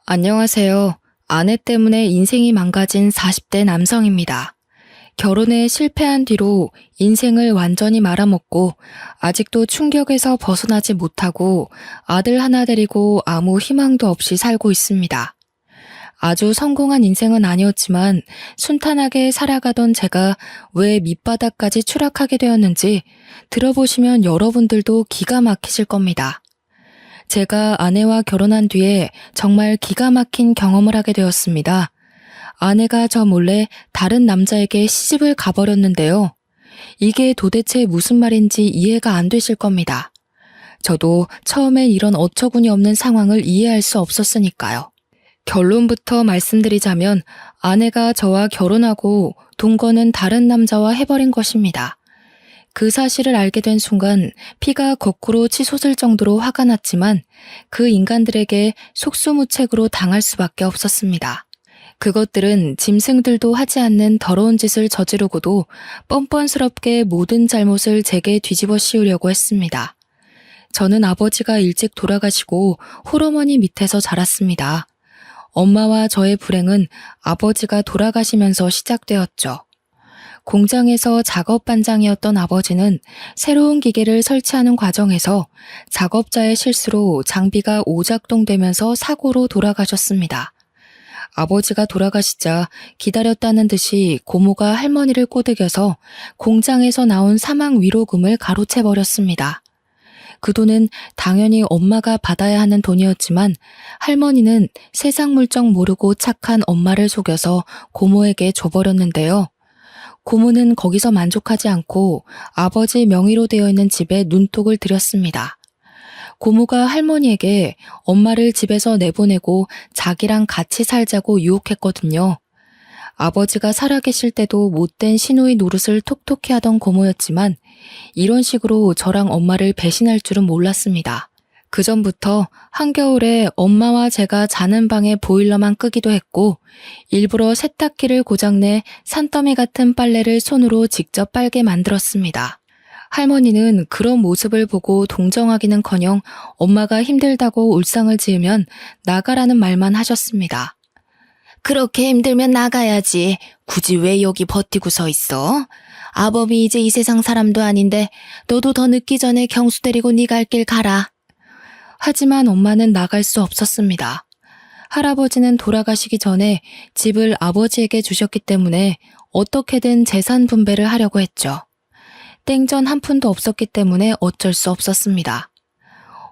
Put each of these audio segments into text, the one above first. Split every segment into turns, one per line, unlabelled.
안녕하세요. 아내 때문에 인생이 망가진 40대 남성입니다. 결혼에 실패한 뒤로 인생을 완전히 말아먹고 아직도 충격에서 벗어나지 못하고 아들 하나 데리고 아무 희망도 없이 살고 있습니다. 아주 성공한 인생은 아니었지만 순탄하게 살아가던 제가 왜 밑바닥까지 추락하게 되었는지 들어보시면 여러분들도 기가 막히실 겁니다. 제가 아내와 결혼한 뒤에 정말 기가 막힌 경험을 하게 되었습니다. 아내가 저 몰래 다른 남자에게 시집을 가버렸는데요. 이게 도대체 무슨 말인지 이해가 안 되실 겁니다. 저도 처음엔 이런 어처구니 없는 상황을 이해할 수 없었으니까요. 결론부터 말씀드리자면 아내가 저와 결혼하고 동거는 다른 남자와 해버린 것입니다. 그 사실을 알게 된 순간 피가 거꾸로 치솟을 정도로 화가 났지만 그 인간들에게 속수무책으로 당할 수밖에 없었습니다. 그것들은 짐승들도 하지 않는 더러운 짓을 저지르고도 뻔뻔스럽게 모든 잘못을 제게 뒤집어 씌우려고 했습니다. 저는 아버지가 일찍 돌아가시고 홀어머니 밑에서 자랐습니다. 엄마와 저의 불행은 아버지가 돌아가시면서 시작되었죠. 공장에서 작업 반장이었던 아버지는 새로운 기계를 설치하는 과정에서 작업자의 실수로 장비가 오작동되면서 사고로 돌아가셨습니다. 아버지가 돌아가시자 기다렸다는 듯이 고모가 할머니를 꼬드겨서 공장에서 나온 사망 위로금을 가로채버렸습니다. 그 돈은 당연히 엄마가 받아야 하는 돈이었지만 할머니는 세상 물정 모르고 착한 엄마를 속여서 고모에게 줘버렸는데요. 고모는 거기서 만족하지 않고 아버지 명의로 되어 있는 집에 눈독을 들였습니다. 고모가 할머니에게 엄마를 집에서 내보내고 자기랑 같이 살자고 유혹했거든요. 아버지가 살아계실 때도 못된 시누이 노릇을 톡톡히 하던 고모였지만 이런 식으로 저랑 엄마를 배신할 줄은 몰랐습니다. 그 전부터 한겨울에 엄마와 제가 자는 방에 보일러만 끄기도 했고 일부러 세탁기를 고장내 산더미 같은 빨래를 손으로 직접 빨게 만들었습니다. 할머니는 그런 모습을 보고 동정하기는커녕 엄마가 힘들다고 울상을 지으면 나가라는 말만 하셨습니다.
그렇게 힘들면 나가야지. 굳이 왜 여기 버티고 서 있어? 아범이 이제 이 세상 사람도 아닌데 너도 더 늦기 전에 경수 데리고 네 갈 길 가라.
하지만 엄마는 나갈 수 없었습니다. 할아버지는 돌아가시기 전에 집을 아버지에게 주셨기 때문에 어떻게든 재산 분배를 하려고 했죠. 땡전 한 푼도 없었기 때문에 어쩔 수 없었습니다.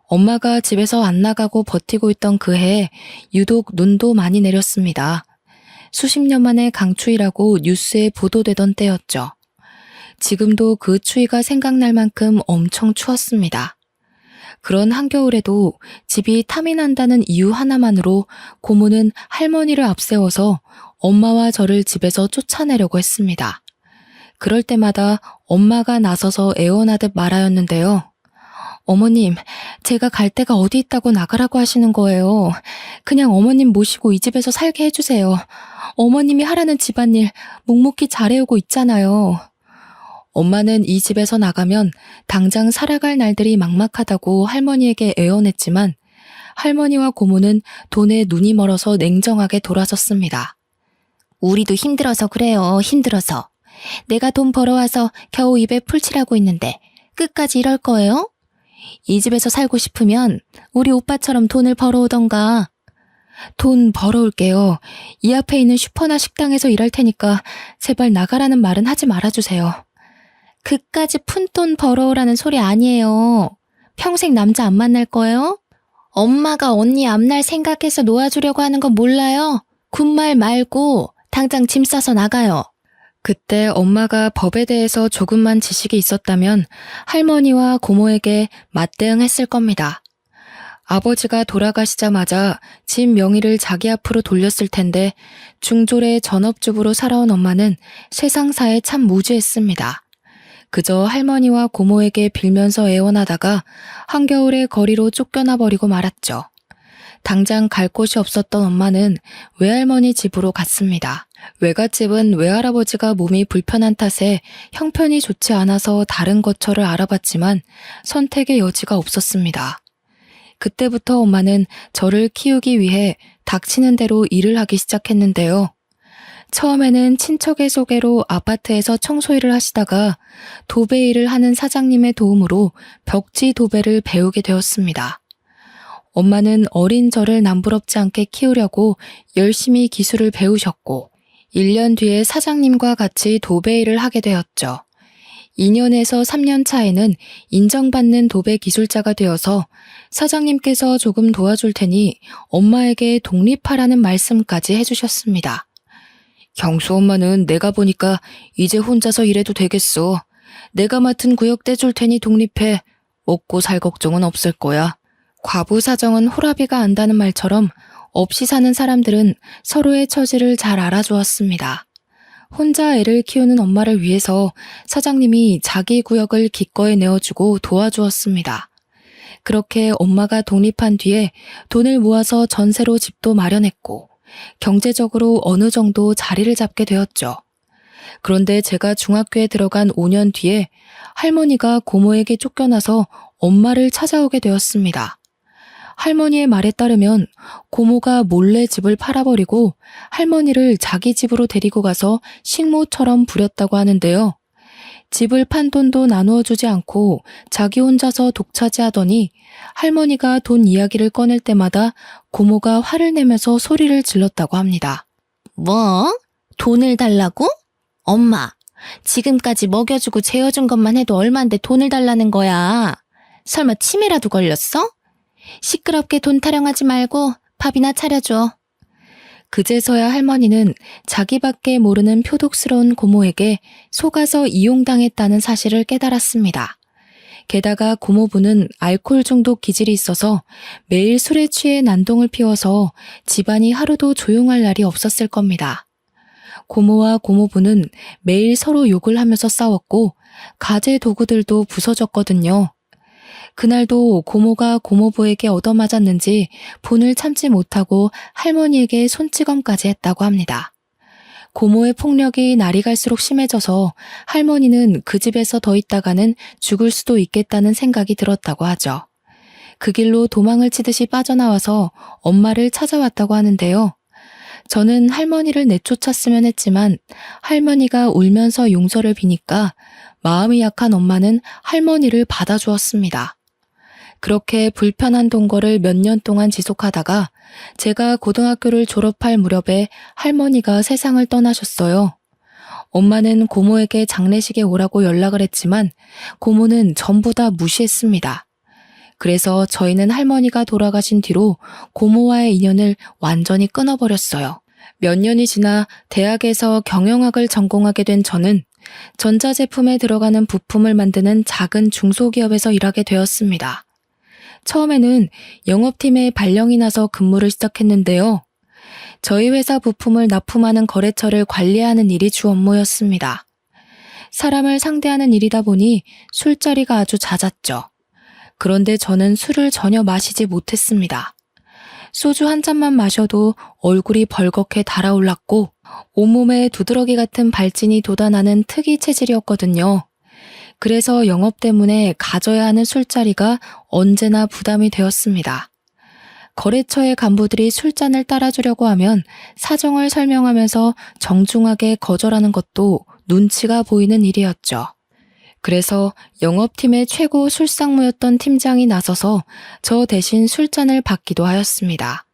엄마가 집에서 안 나가고 버티고 있던 그 해에 유독 눈도 많이 내렸습니다. 수십 년 만에 강추위라고 뉴스에 보도되던 때였죠. 지금도 그 추위가 생각날 만큼 엄청 추웠습니다. 그런 한겨울에도 집이 탐이 난다는 이유 하나만으로 고모는 할머니를 앞세워서 엄마와 저를 집에서 쫓아내려고 했습니다. 그럴 때마다 엄마가 나서서 애원하듯 말하였는데요. 어머님, 제가 갈 데가 어디 있다고 나가라고 하시는 거예요. 그냥 어머님 모시고 이 집에서 살게 해주세요. 어머님이 하라는 집안일 묵묵히 잘해오고 있잖아요. 엄마는 이 집에서 나가면 당장 살아갈 날들이 막막하다고 할머니에게 애원했지만 할머니와 고모는 돈에 눈이 멀어서 냉정하게 돌아섰습니다.
우리도 힘들어서 그래요. 힘들어서. 내가 돈 벌어와서 겨우 입에 풀칠하고 있는데 끝까지 이럴 거예요? 이 집에서 살고 싶으면 우리 오빠처럼 돈을 벌어오던가.
돈 벌어올게요. 이 앞에 있는 슈퍼나 식당에서 일할 테니까 제발 나가라는 말은 하지 말아주세요.
그까지 푼돈 벌어오라는 소리 아니에요. 평생 남자 안 만날 거예요? 엄마가 언니 앞날 생각해서 놓아주려고 하는 건 몰라요? 군말 말고 당장 짐 싸서 나가요.
그때 엄마가 법에 대해서 조금만 지식이 있었다면 할머니와 고모에게 맞대응했을 겁니다. 아버지가 돌아가시자마자 집 명의를 자기 앞으로 돌렸을 텐데 중졸의 전업주부로 살아온 엄마는 세상사에 참 무지했습니다. 그저 할머니와 고모에게 빌면서 애원하다가 한겨울에 거리로 쫓겨나 버리고 말았죠. 당장 갈 곳이 없었던 엄마는 외할머니 집으로 갔습니다. 외갓집은 외할아버지가 몸이 불편한 탓에 형편이 좋지 않아서 다른 거처를 알아봤지만 선택의 여지가 없었습니다. 그때부터 엄마는 저를 키우기 위해 닥치는 대로 일을 하기 시작했는데요. 처음에는 친척의 소개로 아파트에서 청소일을 하시다가 도배 일을 하는 사장님의 도움으로 벽지 도배를 배우게 되었습니다. 엄마는 어린 저를 남부럽지 않게 키우려고 열심히 기술을 배우셨고 1년 뒤에 사장님과 같이 도배 일을 하게 되었죠. 2년에서 3년 차에는 인정받는 도배 기술자가 되어서 사장님께서 조금 도와줄 테니 엄마에게 독립하라는 말씀까지 해주셨습니다. 경수 엄마는 내가 보니까 이제 혼자서 일해도 되겠어. 내가 맡은 구역 떼줄 테니 독립해. 먹고 살 걱정은 없을 거야. 과부 사정은 호라비가 안다는 말처럼 없이 사는 사람들은 서로의 처지를 잘 알아주었습니다. 혼자 애를 키우는 엄마를 위해서 사장님이 자기 구역을 기꺼이 내어주고 도와주었습니다. 그렇게 엄마가 독립한 뒤에 돈을 모아서 전세로 집도 마련했고 경제적으로 어느 정도 자리를 잡게 되었죠. 그런데 제가 중학교에 들어간 5년 뒤에 할머니가 고모에게 쫓겨나서 엄마를 찾아오게 되었습니다. 할머니의 말에 따르면 고모가 몰래 집을 팔아버리고 할머니를 자기 집으로 데리고 가서 식모처럼 부렸다고 하는데요. 집을 판 돈도 나누어 주지 않고 자기 혼자서 독차지하더니 할머니가 돈 이야기를 꺼낼 때마다 고모가 화를 내면서 소리를 질렀다고 합니다.
뭐? 돈을 달라고? 엄마, 지금까지 먹여주고 재워준 것만 해도 얼만데 돈을 달라는 거야. 설마 치매라도 걸렸어? 시끄럽게 돈 타령하지 말고 밥이나 차려줘.
그제서야 할머니는 자기밖에 모르는 표독스러운 고모에게 속아서 이용당했다는 사실을 깨달았습니다. 게다가 고모부는 알코올 중독 기질이 있어서 매일 술에 취해 난동을 피워서 집안이 하루도 조용할 날이 없었을 겁니다. 고모와 고모부는 매일 서로 욕을 하면서 싸웠고 가재 도구들도 부서졌거든요. 그날도 고모가 고모부에게 얻어맞았는지 분을 참지 못하고 할머니에게 손찌검까지 했다고 합니다. 고모의 폭력이 날이 갈수록 심해져서 할머니는 그 집에서 더 있다가는 죽을 수도 있겠다는 생각이 들었다고 하죠. 그 길로 도망을 치듯이 빠져나와서 엄마를 찾아왔다고 하는데요. 저는 할머니를 내쫓았으면 했지만 할머니가 울면서 용서를 비니까 마음이 약한 엄마는 할머니를 받아주었습니다. 그렇게 불편한 동거를 몇 년 동안 지속하다가 제가 고등학교를 졸업할 무렵에 할머니가 세상을 떠나셨어요. 엄마는 고모에게 장례식에 오라고 연락을 했지만 고모는 전부 다 무시했습니다. 그래서 저희는 할머니가 돌아가신 뒤로 고모와의 인연을 완전히 끊어버렸어요. 몇 년이 지나 대학에서 경영학을 전공하게 된 저는 전자제품에 들어가는 부품을 만드는 작은 중소기업에서 일하게 되었습니다. 처음에는 영업팀에 발령이 나서 근무를 시작했는데요. 저희 회사 부품을 납품하는 거래처를 관리하는 일이 주 업무였습니다. 사람을 상대하는 일이다 보니 술자리가 아주 잦았죠. 그런데 저는 술을 전혀 마시지 못했습니다. 소주 한 잔만 마셔도 얼굴이 벌겋게 달아올랐고 온몸에 두드러기 같은 발진이 돋아나는 특이 체질이었거든요. 그래서 영업 때문에 가져야 하는 술자리가 언제나 부담이 되었습니다. 거래처의 간부들이 술잔을 따라주려고 하면 사정을 설명하면서 정중하게 거절하는 것도 눈치가 보이는 일이었죠. 그래서 영업팀의 최고 술상무였던 팀장이 나서서 저 대신 술잔을 받기도 하였습니다.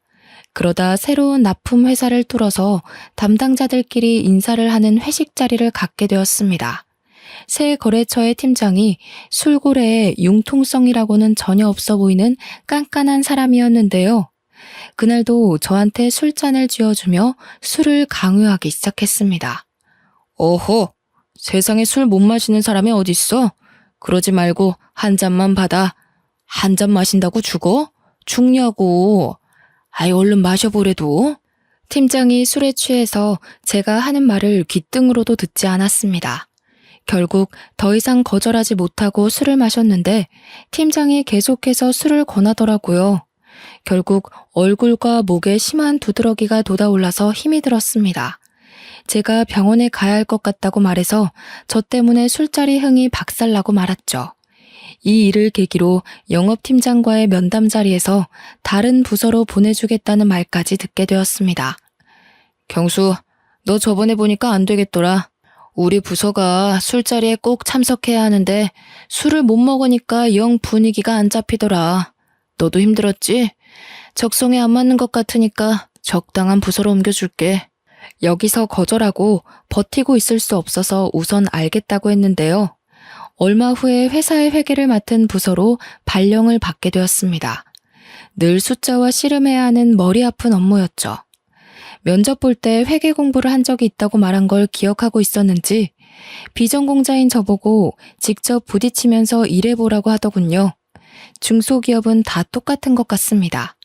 그러다 새로운 납품 회사를 뚫어서 담당자들끼리 인사를 하는 회식 자리를 갖게 되었습니다. 새 거래처의 팀장이 술고래에 융통성이라고는 전혀 없어 보이는 깐깐한 사람이었는데요. 그날도 저한테 술잔을 쥐어주며 술을 강요하기 시작했습니다. 어허, 세상에 술 못 마시는 사람이 어딨어? 그러지 말고 한 잔만 받아. 한 잔 마신다고 죽어? 죽냐고. 아이 얼른 마셔보래도. 팀장이 술에 취해서 제가 하는 말을 귓등으로도 듣지 않았습니다. 결국 더 이상 거절하지 못하고 술을 마셨는데 팀장이 계속해서 술을 권하더라고요. 결국 얼굴과 목에 심한 두드러기가 돋아올라서 힘이 들었습니다. 제가 병원에 가야 할 것 같다고 말해서 저 때문에 술자리 흥이 박살나고 말았죠. 이 일을 계기로 영업팀장과의 면담 자리에서 다른 부서로 보내주겠다는 말까지 듣게 되었습니다. 경수, 너 저번에 보니까 안 되겠더라. 우리 부서가 술자리에 꼭 참석해야 하는데 술을 못 먹으니까 영 분위기가 안 잡히더라. 너도 힘들었지? 적성에 안 맞는 것 같으니까 적당한 부서로 옮겨줄게. 여기서 거절하고 버티고 있을 수 없어서 우선 알겠다고 했는데요. 얼마 후에 회사의 회계를 맡은 부서로 발령을 받게 되었습니다. 늘 숫자와 씨름해야 하는 머리 아픈 업무였죠. 면접 볼 때 회계 공부를 한 적이 있다고 말한 걸 기억하고 있었는지 비전공자인 저보고 직접 부딪히면서 일해보라고 하더군요. 중소기업은 다 똑같은 것 같습니다.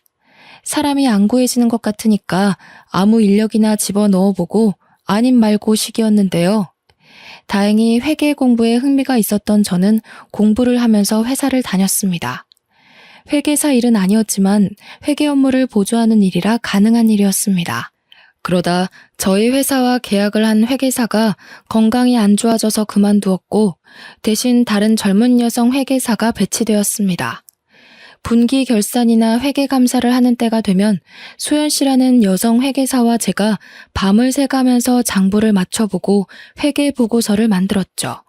사람이 안 구해지는 것 같으니까 아무 인력이나 집어넣어보고 아님 말고 식이었는데요. 다행히 회계 공부에 흥미가 있었던 저는 공부를 하면서 회사를 다녔습니다. 회계사 일은 아니었지만 회계 업무를 보조하는 일이라 가능한 일이었습니다. 그러다 저희 회사와 계약을 한 회계사가 건강이 안 좋아져서 그만두었고 대신 다른 젊은 여성 회계사가 배치되었습니다. 분기 결산이나 회계 감사를 하는 때가 되면 소연 씨라는 여성 회계사와 제가 밤을 새가면서 장부를 맞춰보고 회계 보고서를 만들었죠.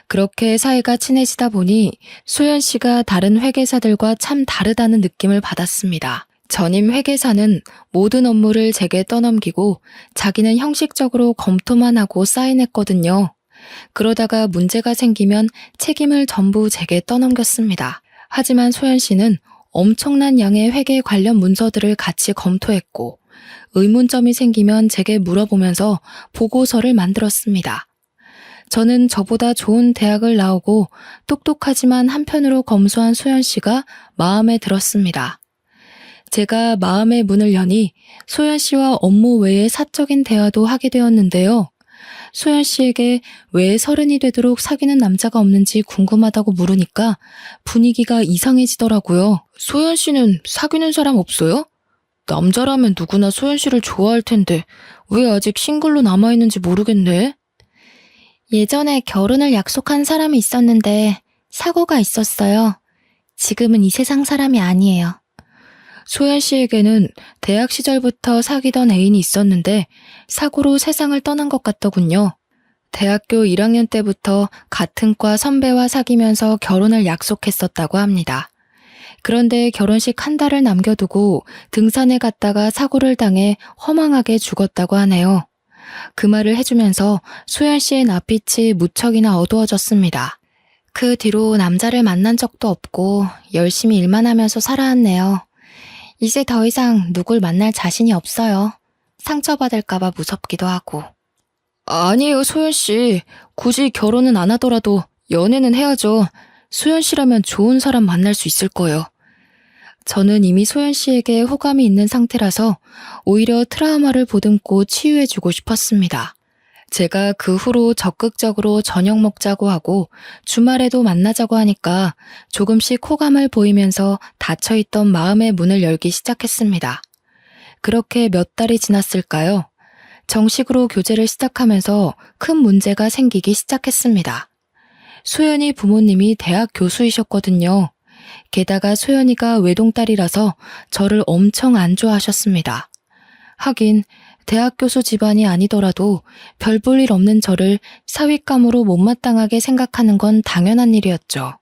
그렇게 사이가 친해지다 보니 소연 씨가 다른 회계사들과 참 다르다는 느낌을 받았습니다. 전임 회계사는 모든 업무를 제게 떠넘기고 자기는 형식적으로 검토만 하고 사인했거든요. 그러다가 문제가 생기면 책임을 전부 제게 떠넘겼습니다. 하지만 소연 씨는 엄청난 양의 회계 관련 문서들을 같이 검토했고 의문점이 생기면 제게 물어보면서 보고서를 만들었습니다. 저는 저보다 좋은 대학을 나오고 똑똑하지만 한편으로 검소한 소연 씨가 마음에 들었습니다. 제가 마음의 문을 여니 소연 씨와 업무 외에 사적인 대화도 하게 되었는데요. 소연 씨에게 왜 30이 되도록 사귀는 남자가 없는지 궁금하다고 물으니까 분위기가 이상해지더라고요. 소연 씨는 사귀는 사람 없어요? 남자라면 누구나 소연 씨를 좋아할 텐데 왜 아직 싱글로 남아있는지 모르겠네.
예전에 결혼을 약속한 사람이 있었는데 사고가 있었어요. 지금은 이 세상 사람이 아니에요.
소연 씨에게는 대학 시절부터 사귀던 애인이 있었는데 사고로 세상을 떠난 것 같더군요. 대학교 1학년 때부터 같은 과 선배와 사귀면서 결혼을 약속했었다고 합니다. 그런데 결혼식 한 달을 남겨두고 등산에 갔다가 사고를 당해 허망하게 죽었다고 하네요. 그 말을 해주면서 소연 씨의 낯빛이 무척이나 어두워졌습니다. 그 뒤로 남자를 만난 적도 없고 열심히 일만 하면서 살아왔네요. 이제 더 이상 누굴 만날 자신이 없어요. 상처받을까봐 무섭기도 하고. 아니에요, 소연 씨. 굳이 결혼은 안 하더라도 연애는 해야죠. 소연 씨라면 좋은 사람 만날 수 있을 거예요. 저는 이미 소연 씨에게 호감이 있는 상태라서 오히려 트라우마를 보듬고 치유해주고 싶었습니다. 제가 그 후로 적극적으로 저녁 먹자고 하고 주말에도 만나자고 하니까 조금씩 호감을 보이면서 닫혀있던 마음의 문을 열기 시작했습니다. 그렇게 몇 달이 지났을까요? 정식으로 교제를 시작하면서 큰 문제가 생기기 시작했습니다. 소연이 부모님이 대학 교수이셨거든요. 게다가 소연이가 외동딸이라서 저를 엄청 안 좋아하셨습니다. 하긴 대학 교수 집안이 아니더라도 별 볼 일 없는 저를 사윗감으로 못마땅하게 생각하는 건 당연한 일이었죠.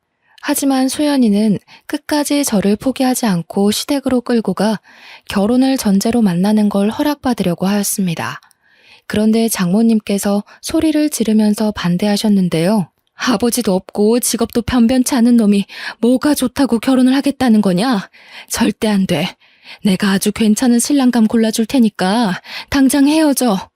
하지만 소연이는 끝까지 저를 포기하지 않고 시댁으로 끌고 가 결혼을 전제로 만나는 걸 허락받으려고 하였습니다. 그런데 장모님께서 소리를 지르면서 반대하셨는데요. 아버지도 없고 직업도 변변치 않은 놈이 뭐가 좋다고 결혼을 하겠다는 거냐? 절대 안 돼. 내가 아주 괜찮은 신랑감 골라줄 테니까 당장 헤어져.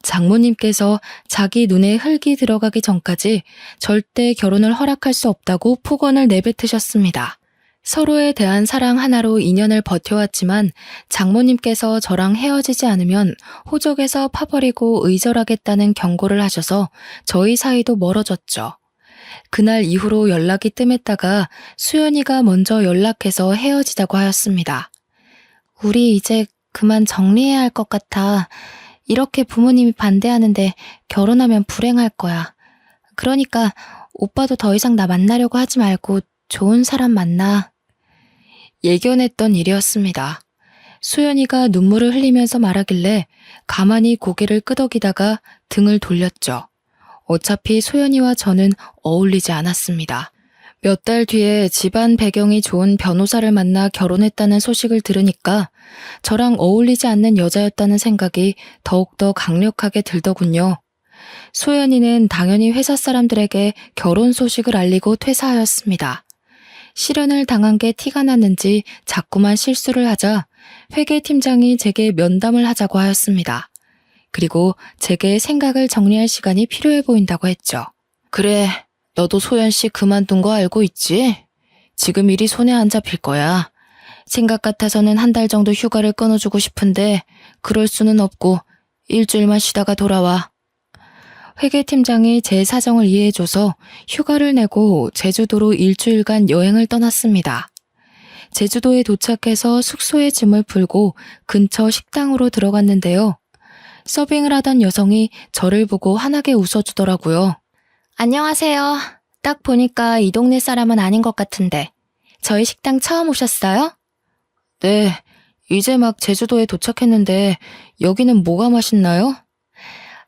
장모님께서 자기 눈에 흙이 들어가기 전까지 절대 결혼을 허락할 수 없다고 폭언을 내뱉으셨습니다. 서로에 대한 사랑 하나로 인연을 버텨왔지만 장모님께서 저랑 헤어지지 않으면 호적에서 파버리고 의절하겠다는 경고를 하셔서 저희 사이도 멀어졌죠. 그날 이후로 연락이 뜸했다가 수연이가 먼저 연락해서 헤어지자고 하였습니다. 우리 이제 그만 정리해야 할 것 같아. 이렇게 부모님이 반대하는데 결혼하면 불행할 거야. 그러니까
오빠도 더 이상 나 만나려고 하지 말고 좋은 사람 만나.
예견했던 일이었습니다. 소연이가 눈물을 흘리면서 말하길래 가만히 고개를 끄덕이다가 등을 돌렸죠. 어차피 소연이와 저는 어울리지 않았습니다. 몇 달 뒤에 집안 배경이 좋은 변호사를 만나 결혼했다는 소식을 들으니까 저랑 어울리지 않는 여자였다는 생각이 더욱더 강력하게 들더군요. 소연이는 당연히 회사 사람들에게 결혼 소식을 알리고 퇴사하였습니다. 실연을 당한 게 티가 났는지 자꾸만 실수를 하자 회계팀장이 제게 면담을 하자고 하였습니다. 그리고 제게 생각을 정리할 시간이 필요해 보인다고 했죠. 그래, 너도 소연 씨 그만둔 거 알고 있지? 지금 일이 손에 안 잡힐 거야. 생각 같아서는 한 달 정도 휴가를 끊어주고 싶은데 그럴 수는 없고 일주일만 쉬다가 돌아와. 회계팀장이 제 사정을 이해해줘서 휴가를 내고 제주도로 일주일간 여행을 떠났습니다. 제주도에 도착해서 숙소에 짐을 풀고 근처 식당으로 들어갔는데요. 서빙을 하던 여성이 저를 보고 환하게 웃어주더라고요.
안녕하세요. 딱 보니까 이 동네 사람은 아닌 것 같은데 저희 식당 처음 오셨어요?
네, 이제 막 제주도에 도착했는데 여기는 뭐가 맛있나요?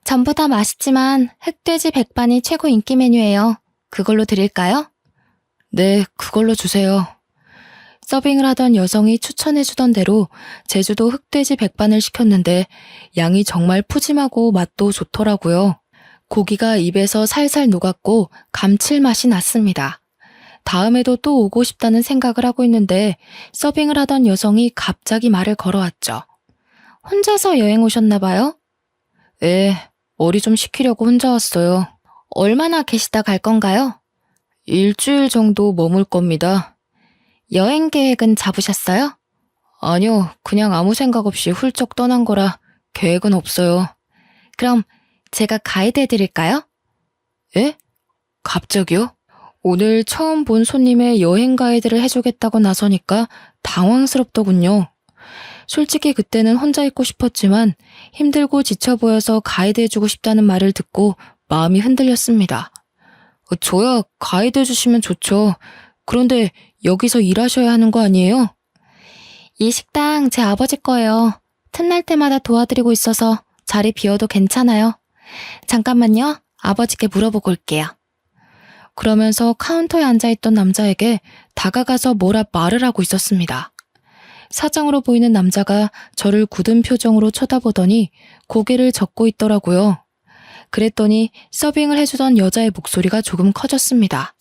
전부 다 맛있지만 흑돼지 백반이 최고 인기 메뉴예요. 그걸로 드릴까요?
네, 그걸로 주세요. 서빙을 하던 여성이 추천해주던 대로 제주도 흑돼지 백반을 시켰는데 양이 정말 푸짐하고 맛도 좋더라고요. 고기가 입에서 살살 녹았고 감칠맛이 났습니다. 다음에도 또 오고 싶다는 생각을 하고 있는데 서빙을 하던 여성이 갑자기 말을 걸어왔죠.
혼자서 여행 오셨나 봐요?
네, 머리 좀 식히려고 혼자 왔어요.
얼마나 계시다 갈 건가요?
일주일 정도 머물 겁니다.
여행 계획은 잡으셨어요?
아니요, 그냥 아무 생각 없이 훌쩍 떠난 거라 계획은 없어요.
그럼 제가 가이드 해드릴까요?
예? 갑자기요? 오늘 처음 본 손님의 여행 가이드를 해주겠다고 나서니까 당황스럽더군요. 솔직히 그때는 혼자 있고 싶었지만 힘들고 지쳐 보여서 가이드 해주고 싶다는 말을 듣고 마음이 흔들렸습니다. 저야 가이드 해주시면 좋죠. 그런데 여기서 일하셔야 하는 거 아니에요?
이 식당 제 아버지 거예요. 틈날 때마다 도와드리고 있어서 자리 비워도 괜찮아요. 잠깐만요. 아버지께 물어보고 올게요.
그러면서 카운터에 앉아있던 남자에게 다가가서 뭐라 말을 하고 있었습니다. 사장으로 보이는 남자가 저를 굳은 표정으로 쳐다보더니 고개를 젓고 있더라고요. 그랬더니 서빙을 해주던 여자의 목소리가 조금 커졌습니다.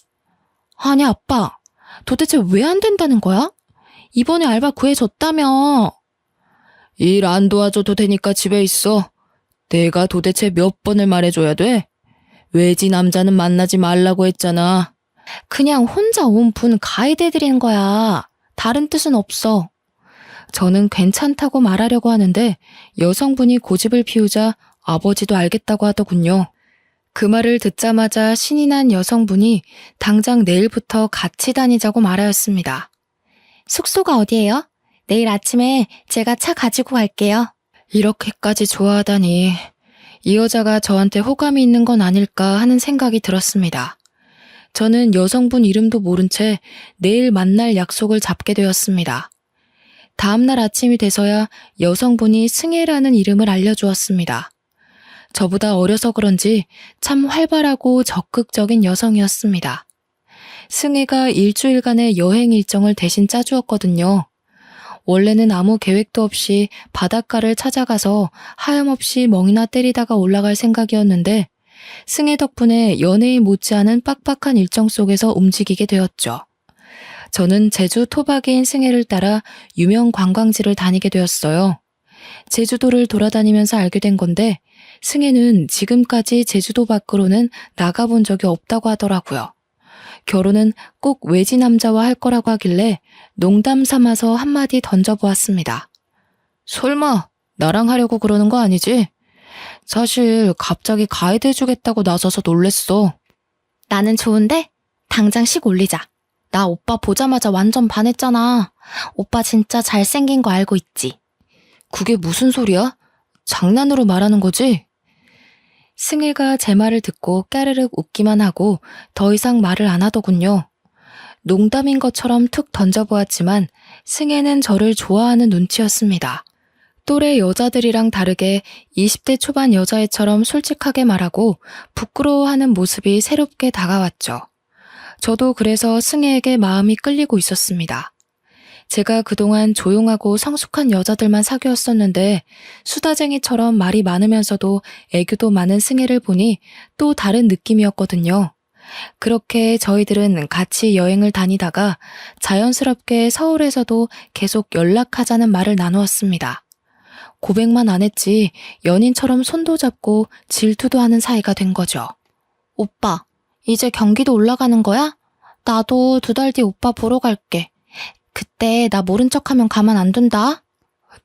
아니 아빠, 도대체 왜 안 된다는 거야? 이번에 알바 구해줬다며.
일 안 도와줘도 되니까 집에 있어. 내가 도대체 몇 번을 말해줘야 돼? 외지 남자는 만나지 말라고 했잖아.
그냥 혼자 온 분 가이드 해드리는 거야. 다른 뜻은 없어.
저는 괜찮다고 말하려고 하는데 여성분이 고집을 피우자 아버지도 알겠다고 하더군요. 그 말을 듣자마자 신이 난 여성분이 당장 내일부터 같이 다니자고 말하였습니다.
숙소가 어디예요? 내일 아침에 제가 차 가지고 갈게요.
이렇게까지 좋아하다니 이 여자가 저한테 호감이 있는 건 아닐까 하는 생각이 들었습니다. 저는 여성분 이름도 모른 채 내일 만날 약속을 잡게 되었습니다. 다음날 아침이 돼서야 여성분이 승혜라는 이름을 알려주었습니다. 저보다 어려서 그런지 참 활발하고 적극적인 여성이었습니다. 승혜가 일주일간의 여행 일정을 대신 짜주었거든요. 원래는 아무 계획도 없이 바닷가를 찾아가서 하염없이 멍이나 때리다가 올라갈 생각이었는데 승혜 덕분에 연예인 못지않은 빡빡한 일정 속에서 움직이게 되었죠. 저는 제주 토박이인 승혜를 따라 유명 관광지를 다니게 되었어요. 제주도를 돌아다니면서 알게 된 건데 승혜는 지금까지 제주도 밖으로는 나가본 적이 없다고 하더라고요. 결혼은 꼭 외지 남자와 할 거라고 하길래 농담 삼아서 한마디 던져보았습니다. 설마 나랑 하려고 그러는 거 아니지? 사실 갑자기 가이드 해주겠다고 나서서 놀랬어.
나는 좋은데 당장 식 올리자. 나 오빠 보자마자 완전 반했잖아. 오빠 진짜 잘생긴 거 알고 있지?
그게 무슨 소리야? 장난으로 말하는 거지? 승혜가 제 말을 듣고 까르륵 웃기만 하고 더 이상 말을 안 하더군요. 농담인 것처럼 툭 던져보았지만 승혜는 저를 좋아하는 눈치였습니다. 또래 여자들이랑 다르게 20대 초반 여자애처럼 솔직하게 말하고 부끄러워하는 모습이 새롭게 다가왔죠. 저도 그래서 승혜에게 마음이 끌리고 있었습니다. 제가 그동안 조용하고 성숙한 여자들만 사귀었었는데 수다쟁이처럼 말이 많으면서도 애교도 많은 승혜를 보니 또 다른 느낌이었거든요. 그렇게 저희들은 같이 여행을 다니다가 자연스럽게 서울에서도 계속 연락하자는 말을 나누었습니다. 고백만 안 했지 연인처럼 손도 잡고 질투도 하는 사이가 된 거죠.
오빠, 이제 경기도 올라가는 거야? 나도 2달 뒤 오빠 보러 갈게. 그때 나 모른 척하면 가만 안 둔다.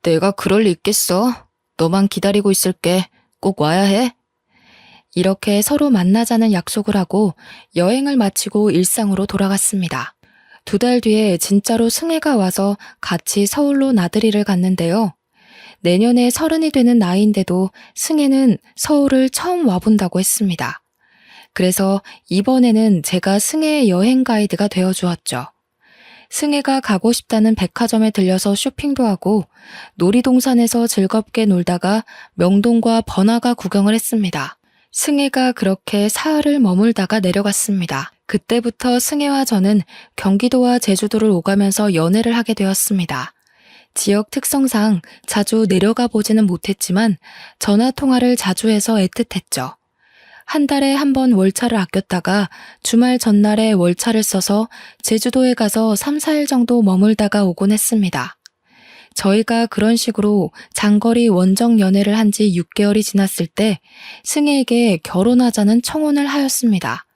내가 그럴 리 있겠어. 너만 기다리고 있을게. 꼭 와야 해. 이렇게 서로 만나자는 약속을 하고 여행을 마치고 일상으로 돌아갔습니다. 2달 뒤에 진짜로 승혜가 와서 같이 서울로 나들이를 갔는데요. 내년에 30이 되는 나이인데도 승혜는 서울을 처음 와본다고 했습니다. 그래서 이번에는 제가 승혜의 여행 가이드가 되어주었죠. 승혜가 가고 싶다는 백화점에 들려서 쇼핑도 하고 놀이동산에서 즐겁게 놀다가 명동과 번화가 구경을 했습니다. 승혜가 그렇게 사흘을 머물다가 내려갔습니다. 그때부터 승혜와 저는 경기도와 제주도를 오가면서 연애를 하게 되었습니다. 지역 특성상 자주 내려가 보지는 못했지만 전화 통화를 자주 해서 애틋했죠. 한 달에 한 번 월차를 아꼈다가 주말 전날에 월차를 써서 제주도에 가서 3, 4일 정도 머물다가 오곤 했습니다. 저희가 그런 식으로 장거리 원정 연애를 한 지 6개월이 지났을 때 승혜에게 결혼하자는 청혼을 하였습니다.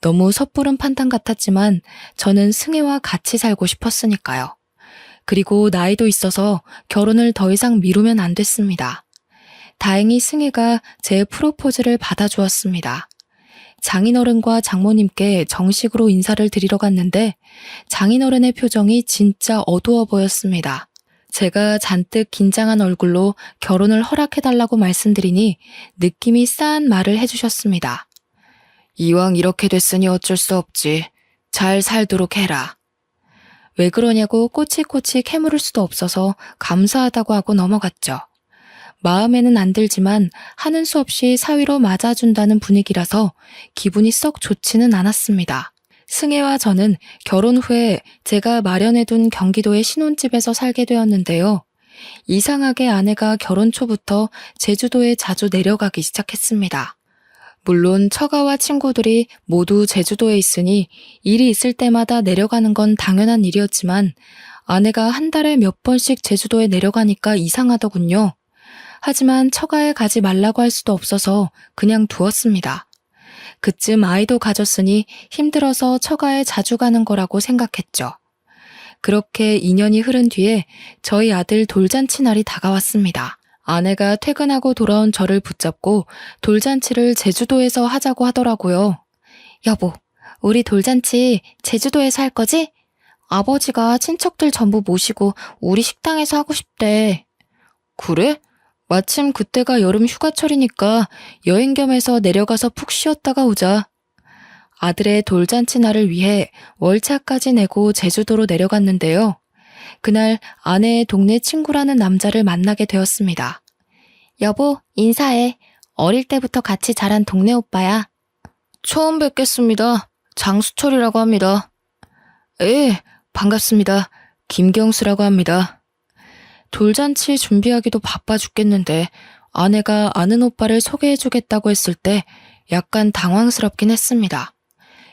너무 섣부른 판단 같았지만 저는 승혜와 같이 살고 싶었으니까요. 그리고 나이도 있어서 결혼을 더 이상 미루면 안 됐습니다. 다행히 승혜가 제 프로포즈를 받아주었습니다. 장인어른과 장모님께 정식으로 인사를 드리러 갔는데 장인어른의 표정이 진짜 어두워 보였습니다. 제가 잔뜩 긴장한 얼굴로 결혼을 허락해달라고 말씀드리니 느낌이 싸한 말을 해주셨습니다. 이왕 이렇게 됐으니 어쩔 수 없지. 잘 살도록 해라. 왜 그러냐고 꼬치꼬치 캐물을 수도 없어서 감사하다고 하고 넘어갔죠. 마음에는 안 들지만 하는 수 없이 사위로 맞아준다는 분위기라서 기분이 썩 좋지는 않았습니다. 승혜와 저는 결혼 후에 제가 마련해둔 경기도의 신혼집에서 살게 되었는데요. 이상하게 아내가 결혼 초부터 제주도에 자주 내려가기 시작했습니다. 물론 처가와 친구들이 모두 제주도에 있으니 일이 있을 때마다 내려가는 건 당연한 일이었지만 아내가 한 달에 몇 번씩 제주도에 내려가니까 이상하더군요. 하지만 처가에 가지 말라고 할 수도 없어서 그냥 두었습니다. 그쯤 아이도 가졌으니 힘들어서 처가에 자주 가는 거라고 생각했죠. 그렇게 2년이 흐른 뒤에 저희 아들 돌잔치 날이 다가왔습니다. 아내가 퇴근하고 돌아온 저를 붙잡고 돌잔치를 제주도에서 하자고 하더라고요.
여보, 우리 돌잔치 제주도에서 할 거지? 아버지가 친척들 전부 모시고 우리 식당에서 하고 싶대.
그래? 마침 그때가 여름 휴가철이니까 여행 겸해서 내려가서 푹 쉬었다가 오자. 아들의 돌잔치 날을 위해 월차까지 내고 제주도로 내려갔는데요. 그날 아내의 동네 친구라는 남자를 만나게 되었습니다.
여보, 인사해. 어릴 때부터 같이 자란 동네 오빠야.
처음 뵙겠습니다. 장수철이라고 합니다. 예, 반갑습니다. 김경수라고 합니다. 돌잔치 준비하기도 바빠 죽겠는데 아내가 아는 오빠를 소개해주겠다고 했을 때 약간 당황스럽긴 했습니다.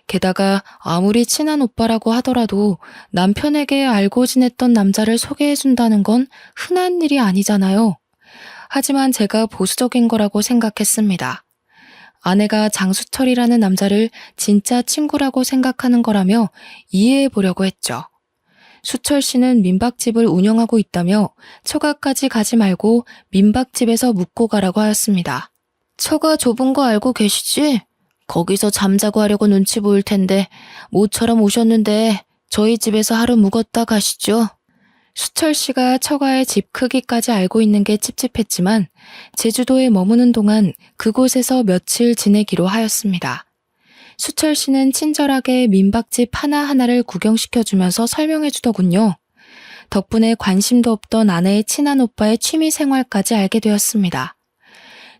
게다가 아무리 친한 오빠라고 하더라도 남편에게 알고 지냈던 남자를 소개해준다는 건 흔한 일이 아니잖아요. 하지만 제가 보수적인 거라고 생각했습니다. 아내가 장수철이라는 남자를 진짜 친구라고 생각하는 거라며 이해해 보려고 했죠. 수철 씨는 민박집을 운영하고 있다며 처가까지 가지 말고 민박집에서 묵고 가라고 하였습니다. 처가 좁은 거 알고 계시지? 거기서 잠자고 하려고 눈치 보일 텐데 모처럼 오셨는데 저희 집에서 하루 묵었다 가시죠. 수철 씨가 처가의 집 크기까지 알고 있는 게 찝찝했지만 제주도에 머무는 동안 그곳에서 며칠 지내기로 하였습니다. 수철 씨는 친절하게 민박집 하나하나를 구경시켜주면서 설명해주더군요. 덕분에 관심도 없던 아내의 친한 오빠의 취미 생활까지 알게 되었습니다.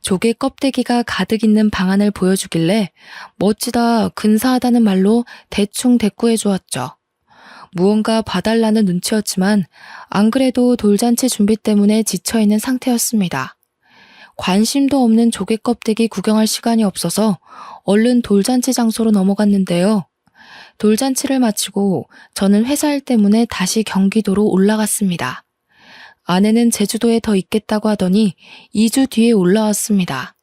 조개 껍데기가 가득 있는 방안을 보여주길래 멋지다, 근사하다는 말로 대충 대꾸해 주었죠. 무언가 봐달라는 눈치였지만 안 그래도 돌잔치 준비 때문에 지쳐있는 상태였습니다. 관심도 없는 조개 껍데기 구경할 시간이 없어서 얼른 돌잔치 장소로 넘어갔는데요. 돌잔치를 마치고 저는 회사 일 때문에 다시 경기도로 올라갔습니다. 아내는 제주도에 더 있겠다고 하더니 2주 뒤에 올라왔습니다.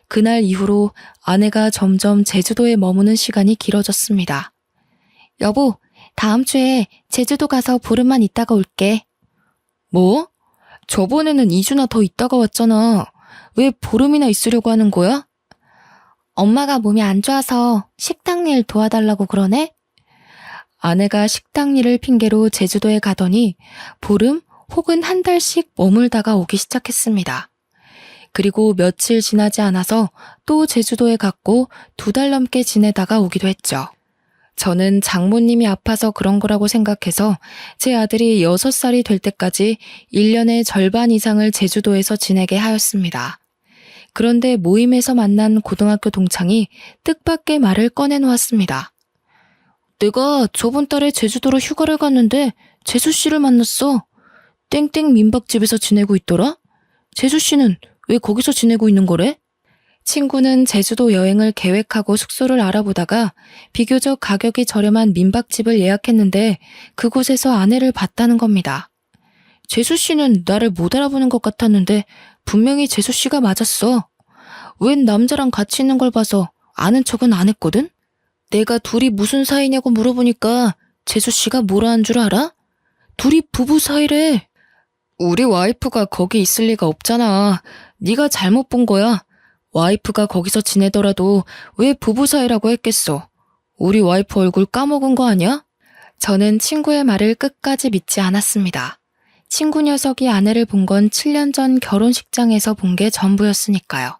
그날 이후로 아내가 점점 제주도에 머무는 시간이 길어졌습니다.
여보, 다음 주에 제주도 가서 보름만 있다가 올게.
뭐? 저번에는 2주나 더 있다가 왔잖아. 왜 보름이나 있으려고 하는 거야?
엄마가 몸이 안 좋아서 식당 일 도와달라고 그러네?
아내가 식당 일을 핑계로 제주도에 가더니 보름 혹은 한 달씩 머물다가 오기 시작했습니다. 그리고 며칠 지나지 않아서 또 제주도에 갔고 2달 넘게 지내다가 오기도 했죠. 저는 장모님이 아파서 그런 거라고 생각해서 제 아들이 6살이 될 때까지 1년의 절반 이상을 제주도에서 지내게 하였습니다. 그런데 모임에서 만난 고등학교 동창이 뜻밖의 말을 꺼내놓았습니다. 내가 저번 달에 제주도로 휴가를 갔는데 재수 씨를 만났어. 땡땡 민박집에서 지내고 있더라? 재수 씨는 왜 거기서 지내고 있는 거래? 친구는 제주도 여행을 계획하고 숙소를 알아보다가 비교적 가격이 저렴한 민박집을 예약했는데 그곳에서 아내를 봤다는 겁니다. 재수 씨는 나를 못 알아보는 것 같았는데 분명히 재수 씨가 맞았어. 웬 남자랑 같이 있는 걸 봐서 아는 척은 안 했거든? 내가 둘이 무슨 사이냐고 물어보니까 재수 씨가 뭐라 한 줄 알아? 둘이 부부 사이래. 우리 와이프가 거기 있을 리가 없잖아. 네가 잘못 본 거야. 와이프가 거기서 지내더라도 왜 부부 사이라고 했겠어. 우리 와이프 얼굴 까먹은 거 아니야? 저는 친구의 말을 끝까지 믿지 않았습니다. 친구 녀석이 아내를 본 건 7년 전 결혼식장에서 본 게 전부였으니까요.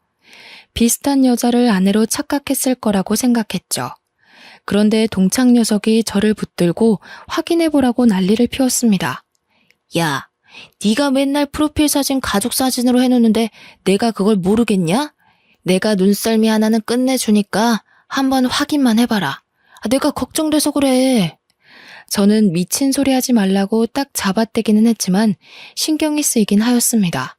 비슷한 여자를 아내로 착각했을 거라고 생각했죠. 그런데 동창 녀석이 저를 붙들고 확인해보라고 난리를 피웠습니다. 야, 네가 맨날 프로필 사진 가족 사진으로 해놓는데 내가 그걸 모르겠냐? 내가 눈썰미 하나는 끝내주니까 한번 확인만 해봐라. 내가 걱정돼서 그래. 저는 미친 소리 하지 말라고 딱 잡아떼기는 했지만 신경이 쓰이긴 하였습니다.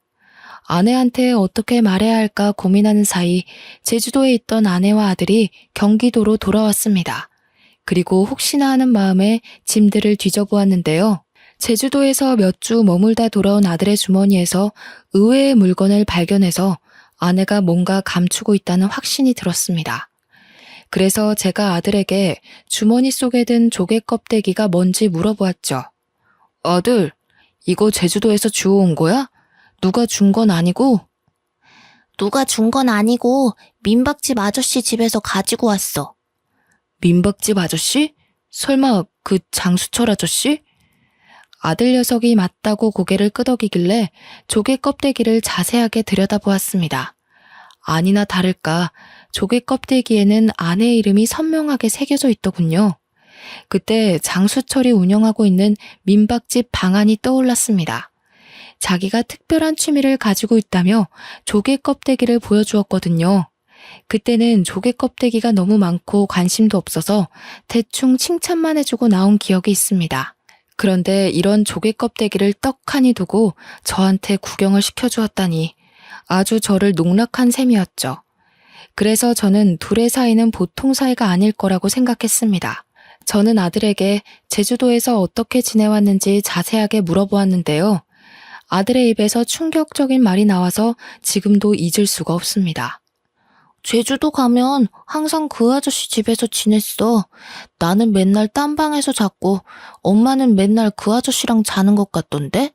아내한테 어떻게 말해야 할까 고민하는 사이 제주도에 있던 아내와 아들이 경기도로 돌아왔습니다. 그리고 혹시나 하는 마음에 짐들을 뒤져보았는데요. 제주도에서 몇 주 머물다 돌아온 아들의 주머니에서 의외의 물건을 발견해서 아내가 뭔가 감추고 있다는 확신이 들었습니다. 그래서 제가 아들에게 주머니 속에 든 조개 껍데기가 뭔지 물어보았죠. 아들, 이거 제주도에서 주워온 거야? 누가 준 건 아니고?
누가 준 건 아니고 민박집 아저씨 집에서 가지고 왔어.
민박집 아저씨? 설마 그 장수철 아저씨? 아들 녀석이 맞다고 고개를 끄덕이길래 조개 껍데기를 자세하게 들여다보았습니다. 아니나 다를까 조개 껍데기에는 아내의 이름이 선명하게 새겨져 있더군요. 그때 장수철이 운영하고 있는 민박집 방안이 떠올랐습니다. 자기가 특별한 취미를 가지고 있다며 조개 껍데기를 보여주었거든요. 그때는 조개 껍데기가 너무 많고 관심도 없어서 대충 칭찬만 해주고 나온 기억이 있습니다. 그런데 이런 조개 껍데기를 떡하니 두고 저한테 구경을 시켜주었다니 아주 저를 농락한 셈이었죠. 그래서 저는 둘의 사이는 보통 사이가 아닐 거라고 생각했습니다. 저는 아들에게 제주도에서 어떻게 지내왔는지 자세하게 물어보았는데요. 아들의 입에서 충격적인 말이 나와서 지금도 잊을 수가 없습니다. 제주도 가면 항상 그 아저씨 집에서 지냈어. 나는 맨날 딴 방에서 잤고 엄마는 맨날 그 아저씨랑 자는 것 같던데?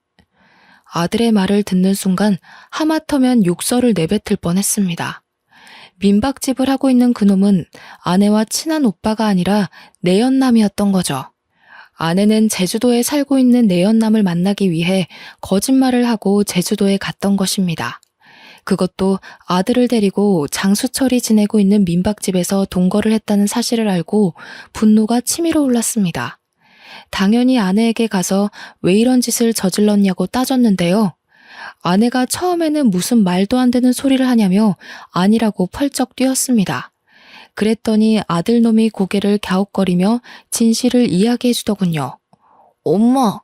아들의 말을 듣는 순간 하마터면 욕설을 내뱉을 뻔했습니다. 민박집을 하고 있는 그놈은 아내와 친한 오빠가 아니라 내연남이었던 거죠. 아내는 제주도에 살고 있는 내연남을 만나기 위해 거짓말을 하고 제주도에 갔던 것입니다. 그것도 아들을 데리고 장수철이 지내고 있는 민박집에서 동거를 했다는 사실을 알고 분노가 치밀어 올랐습니다. 당연히 아내에게 가서 왜 이런 짓을 저질렀냐고 따졌는데요. 아내가 처음에는 무슨 말도 안 되는 소리를 하냐며 아니라고 펄쩍 뛰었습니다. 그랬더니 아들놈이 고개를 갸웃거리며 진실을 이야기해 주더군요. 엄마,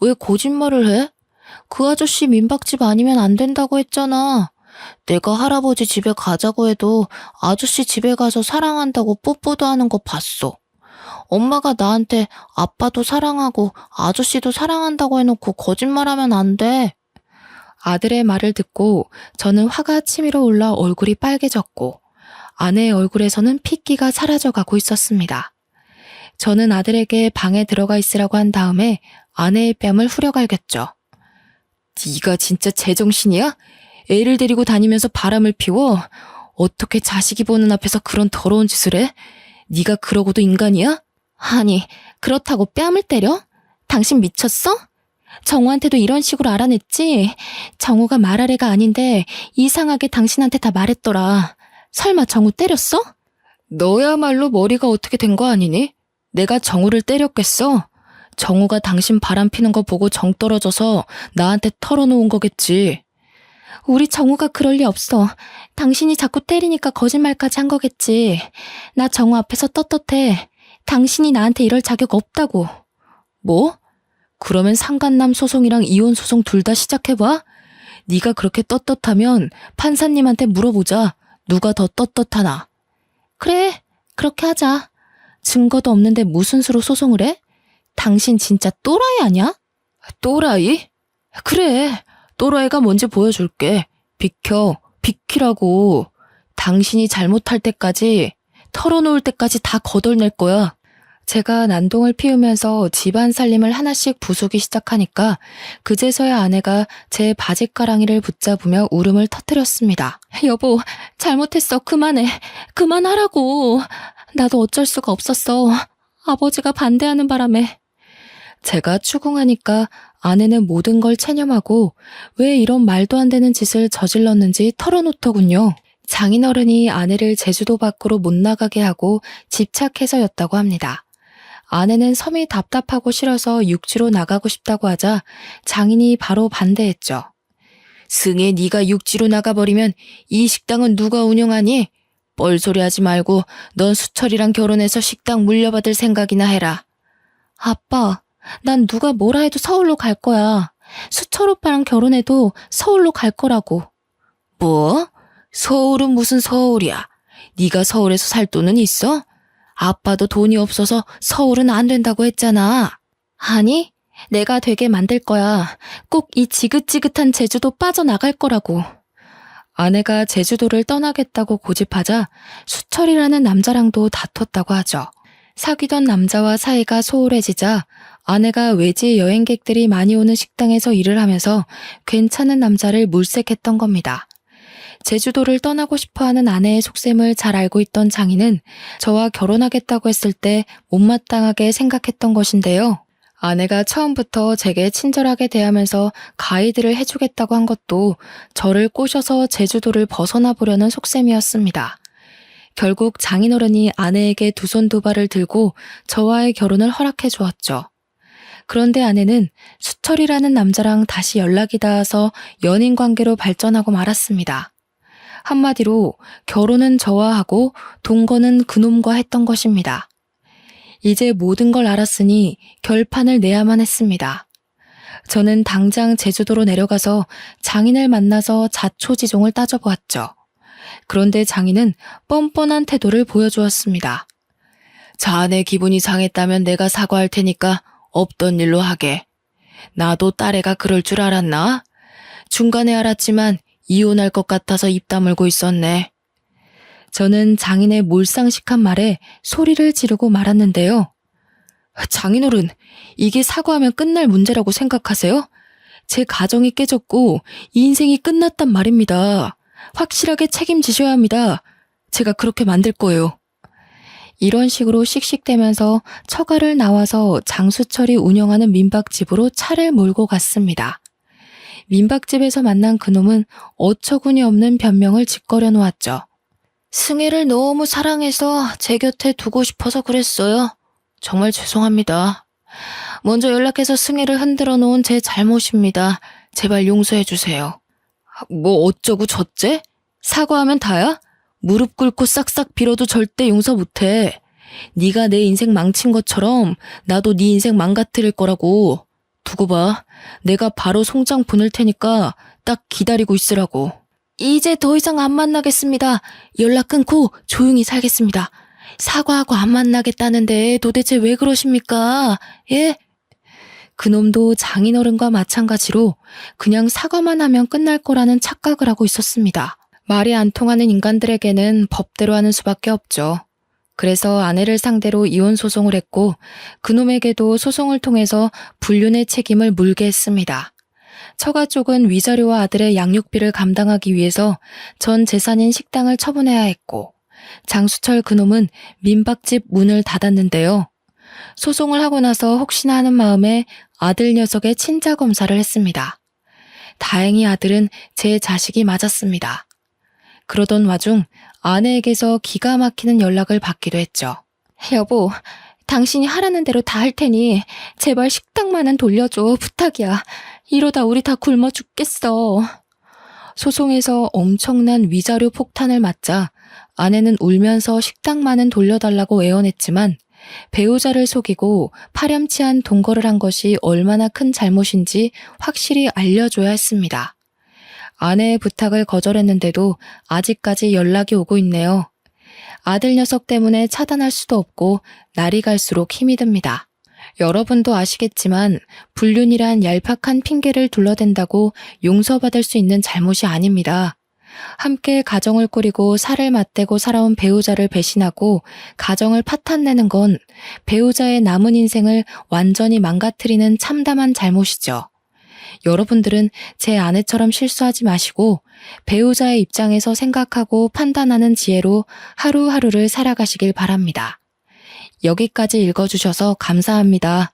왜 거짓말을 해? 그 아저씨 민박집 아니면 안 된다고 했잖아. 내가 할아버지 집에 가자고 해도 아저씨 집에 가서 사랑한다고 뽀뽀도 하는 거 봤어. 엄마가 나한테 아빠도 사랑하고 아저씨도 사랑한다고 해놓고 거짓말하면 안 돼. 아들의 말을 듣고 저는 화가 치밀어 올라 얼굴이 빨개졌고 아내의 얼굴에서는 핏기가 사라져가고 있었습니다. 저는 아들에게 방에 들어가 있으라고 한 다음에 아내의 뺨을 후려갈겼죠. 네가 진짜 제정신이야? 애를 데리고 다니면서 바람을 피워? 어떻게 자식이 보는 앞에서 그런 더러운 짓을 해? 네가 그러고도 인간이야? 아니, 그렇다고 뺨을 때려? 당신 미쳤어? 정우한테도 이런 식으로 알아냈지? 정우가 말할 애가 아닌데 이상하게 당신한테 다 말했더라. 설마 정우 때렸어? 너야말로 머리가 어떻게 된 거 아니니? 내가 정우를 때렸겠어? 정우가 당신 바람 피는 거 보고 정 떨어져서 나한테 털어놓은 거겠지. 우리 정우가 그럴 리 없어. 당신이 자꾸 때리니까 거짓말까지 한 거겠지. 나 정우 앞에서 떳떳해. 당신이 나한테 이럴 자격 없다고. 뭐? 그러면 상간남 소송이랑 이혼 소송 둘 다 시작해봐? 네가 그렇게 떳떳하면 판사님한테 물어보자. 누가 더 떳떳하나? 그래, 그렇게 하자. 증거도 없는데 무슨 수로 소송을 해? 당신 진짜 또라이 아니야? 또라이? 그래, 또라이가 뭔지 보여줄게. 비켜, 비키라고. 당신이 잘못할 때까지, 털어놓을 때까지 다 거덜낼 거야. 제가 난동을 피우면서 집안 살림을 하나씩 부수기 시작하니까 그제서야 아내가 제 바짓가랑이를 붙잡으며 울음을 터뜨렸습니다. 여보, 잘못했어. 그만해. 그만하라고. 나도 어쩔 수가 없었어. 아버지가 반대하는 바람에. 제가 추궁하니까 아내는 모든 걸 체념하고 왜 이런 말도 안 되는 짓을 저질렀는지 털어놓더군요. 장인어른이 아내를 제주도 밖으로 못 나가게 하고 집착해서였다고 합니다. 아내는 섬이 답답하고 싫어서 육지로 나가고 싶다고 하자 장인이 바로 반대했죠. 승혜, 네가 육지로 나가버리면 이 식당은 누가 운영하니? 뻘소리 하지 말고 넌 수철이랑 결혼해서 식당 물려받을 생각이나 해라. 아빠, 난 누가 뭐라 해도 서울로 갈 거야. 수철 오빠랑 결혼해도 서울로 갈 거라고. 뭐? 서울은 무슨 서울이야? 네가 서울에서 살 돈은 있어? 아빠도 돈이 없어서 서울은 안 된다고 했잖아. 아니, 내가 되게 만들 거야. 꼭 이 지긋지긋한 제주도 빠져나갈 거라고. 아내가 제주도를 떠나겠다고 고집하자 수철이라는 남자랑도 다퉜다고 하죠. 사귀던 남자와 사이가 소홀해지자 아내가 외지 여행객들이 많이 오는 식당에서 일을 하면서 괜찮은 남자를 물색했던 겁니다. 제주도를 떠나고 싶어하는 아내의 속셈을 잘 알고 있던 장인은 저와 결혼하겠다고 했을 때 못마땅하게 생각했던 것인데요. 아내가 처음부터 제게 친절하게 대하면서 가이드를 해주겠다고 한 것도 저를 꼬셔서 제주도를 벗어나 보려는 속셈이었습니다. 결국 장인어른이 아내에게 두 손 두 발을 들고 저와의 결혼을 허락해 주었죠. 그런데 아내는 수철이라는 남자랑 다시 연락이 닿아서 연인 관계로 발전하고 말았습니다. 한마디로 결혼은 저와 하고 동거는 그놈과 했던 것입니다. 이제 모든 걸 알았으니 결판을 내야만 했습니다. 저는 당장 제주도로 내려가서 장인을 만나서 자초지종을 따져보았죠. 그런데 장인은 뻔뻔한 태도를 보여주었습니다. 자네 기분이 상했다면 내가 사과할 테니까 없던 일로 하게. 나도 딸애가 그럴 줄 알았나? 중간에 알았지만 이혼할 것 같아서 입 다물고 있었네. 저는 장인의 몰상식한 말에 소리를 지르고 말았는데요. 장인어른, 이게 사과하면 끝날 문제라고 생각하세요? 제 가정이 깨졌고 인생이 끝났단 말입니다. 확실하게 책임지셔야 합니다. 제가 그렇게 만들 거예요. 이런 식으로 씩씩대면서 처가를 나와서 장수철이 운영하는 민박집으로 차를 몰고 갔습니다. 민박집에서 만난 그놈은 어처구니 없는 변명을 짓거려 놓았죠. 승혜를 너무 사랑해서 제 곁에 두고 싶어서 그랬어요. 정말 죄송합니다. 먼저 연락해서 승혜를 흔들어 놓은 제 잘못입니다. 제발 용서해 주세요. 뭐 어쩌고 저째? 사과하면 다야? 무릎 꿇고 싹싹 빌어도 절대 용서 못해. 네가 내 인생 망친 것처럼 나도 네 인생 망가뜨릴 거라고. 두고 봐. 내가 바로 송장 보낼 테니까 딱 기다리고 있으라고. 이제 더 이상 안 만나겠습니다. 연락 끊고 조용히 살겠습니다. 사과하고 안 만나겠다는데 도대체 왜 그러십니까? 예? 그놈도 장인어른과 마찬가지로 그냥 사과만 하면 끝날 거라는 착각을 하고 있었습니다. 말이 안 통하는 인간들에게는 법대로 하는 수밖에 없죠. 그래서 아내를 상대로 이혼 소송을 했고 그놈에게도 소송을 통해서 불륜의 책임을 물게 했습니다. 처가 쪽은 위자료와 아들의 양육비를 감당하기 위해서 전 재산인 식당을 처분해야 했고 장수철 그놈은 민박집 문을 닫았는데요. 소송을 하고 나서 혹시나 하는 마음에 아들 녀석의 친자 검사를 했습니다. 다행히 아들은 제 자식이 맞았습니다. 그러던 와중 아내에게서 기가 막히는 연락을 받기도 했죠. 여보, 당신이 하라는 대로 다 할 테니 제발 식당만은 돌려줘. 부탁이야. 이러다 우리 다 굶어 죽겠어. 소송에서 엄청난 위자료 폭탄을 맞자 아내는 울면서 식당만은 돌려달라고 애원했지만 배우자를 속이고 파렴치한 동거를 한 것이 얼마나 큰 잘못인지 확실히 알려줘야 했습니다. 아내의 부탁을 거절했는데도 아직까지 연락이 오고 있네요. 아들 녀석 때문에 차단할 수도 없고 날이 갈수록 힘이 듭니다. 여러분도 아시겠지만 불륜이란 얄팍한 핑계를 둘러댄다고 용서받을 수 있는 잘못이 아닙니다. 함께 가정을 꾸리고 살을 맞대고 살아온 배우자를 배신하고 가정을 파탄내는 건 배우자의 남은 인생을 완전히 망가뜨리는 참담한 잘못이죠. 여러분들은 제 아내처럼 실수하지 마시고 배우자의 입장에서 생각하고 판단하는 지혜로 하루하루를 살아가시길 바랍니다. 여기까지 읽어주셔서 감사합니다.